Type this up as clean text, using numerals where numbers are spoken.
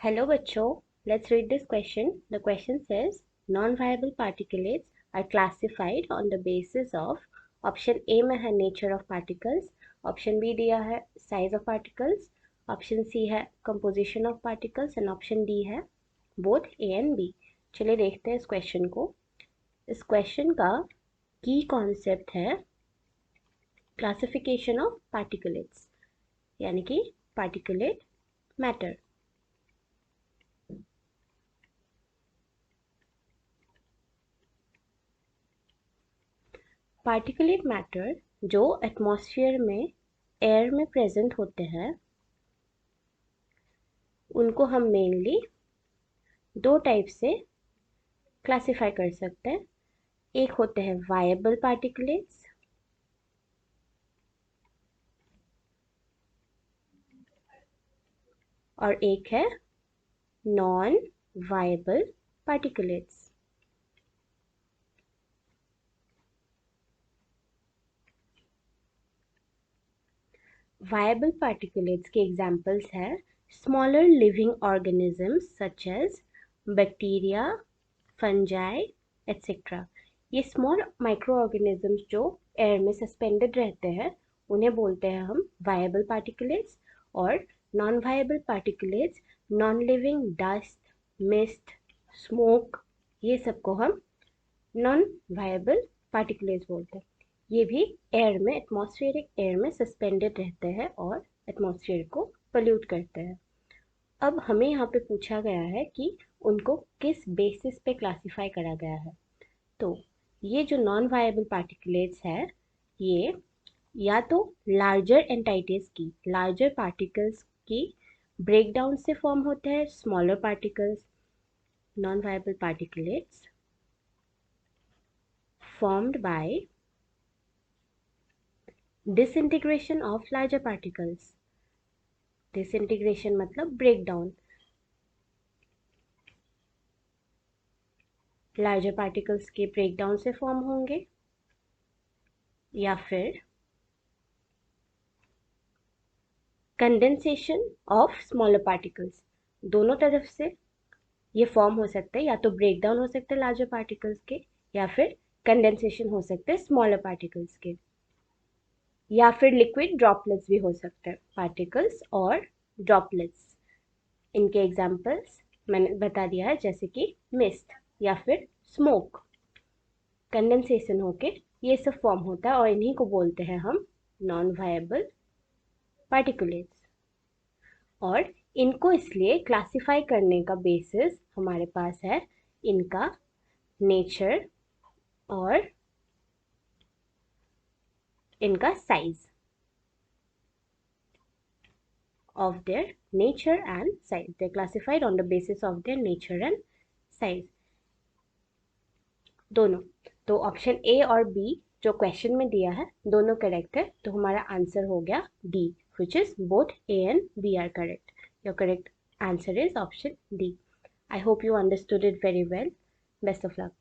Hello बच्चों, let's read this question. The question says non-viable particulates are classified on the basis of option A में है nature of particles, option B दिया है size of particles, option C है composition of particles and option D है both A and B. चलिए देखते हैं इस क्वेश्चन को. इस क्वेश्चन का की कॉन्सेप्ट है क्लासिफिकेशन ऑफ पार्टिकुलेट्स, यानी कि पार्टिकुलेट मैटर. पार्टिकुलेट मैटर जो एटमॉस्फेयर में एयर में प्रेजेंट होते हैं उनको हम मेनली दो टाइप से क्लासिफाई कर सकते हैं. एक होते हैं वायबल पार्टिकुलेट्स और एक है non viable particulates. Viable particulates के एग्जांपल्स हैं smaller living organisms such as bacteria, fungi etcetera. ये स्मॉल माइक्रो ऑर्गेनिजम्स जो एयर में सस्पेंडेड रहते हैं उन्हें बोलते हैं हम वायबल पार्टिकुलेट्स. और non viable particulates non living dust, mist, smoke, ये सबको हम नॉन वायबल पार्टिकुलेट्स बोलते हैं. ये भी एयर में, एटमॉस्फेरिक एयर में सस्पेंडेड रहते हैं और एटमॉस्फेयर को पोल्यूट करते हैं. अब हमें यहाँ पे पूछा गया है कि उनको किस बेसिस पे क्लासिफाई करा गया है. तो ये जो नॉन वायबल पार्टिकुलेट्स है ये या तो लार्जर एंटाइटीज की, लार्जर पार्टिकल्स की ब्रेकडाउन से फॉर्म होते हैं smaller particles. Non viable particulates formed by disintegration of larger particles. disintegration मतलब breakdown. लार्जर पार्टिकल्स के ब्रेकडाउन से फॉर्म होंगे या फिर कंडेंसेशन ऑफ स्मॉलर पार्टिकल्स. दोनों तरफ से ये फॉर्म हो सकते हैं, या तो ब्रेकडाउन हो सकते हैं लार्जर पार्टिकल्स के या फिर कंडेंसेशन हो सकते हैं स्मॉलर पार्टिकल्स के, या फिर लिक्विड ड्रॉपलेट्स भी हो सकते हैं. पार्टिकल्स और ड्रॉपलेट्स, इनके एग्जांपल्स मैंने बता दिया है, जैसे कि मिस्ट या फिर स्मोक. कंडेंसेशन होके ये सब फॉर्म होता है और इन्हीं को बोलते हैं हम नॉन वायबल पार्टिकुलेट्स. और इनको इसलिए क्लासिफाई करने का बेसिस हमारे पास है इनका नेचर और इनका size. of their nature and size. They are classified on the basis of their nature and size. दोनों. तो ऑप्शन ए और बी जो क्वेश्चन में दिया है दोनों करेक्ट है, तो हमारा आंसर हो गया D, which is both A and B are correct. Your correct answer is option D. I hope you understood it very well. Best of luck.